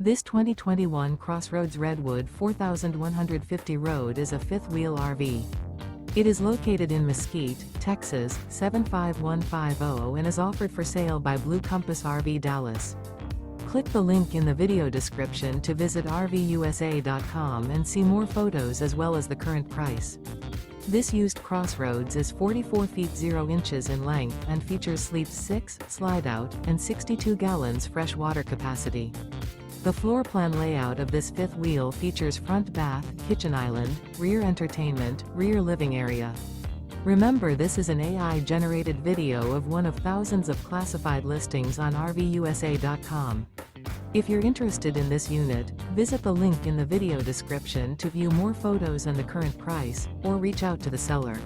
This 2021 CrossRoads Redwood 4150 road is a fifth-wheel RV. It is located in Mesquite, Texas, 75150 and is offered for sale by Blue Compass RV Dallas. Click the link in the video description to visit RVUSA.com and see more photos as well as the current price. This used CrossRoads is 44 feet 0 inches in length and features sleeps 6, Slideout, and 62 gallons fresh water capacity. The floor plan layout of this fifth wheel features front bath, kitchen island, rear entertainment, rear living area. Remember, this is an AI-generated video of one of thousands of classified listings on RVUSA.com. If you're interested in this unit, visit the link in the video description to view more photos and the current price, or reach out to the seller.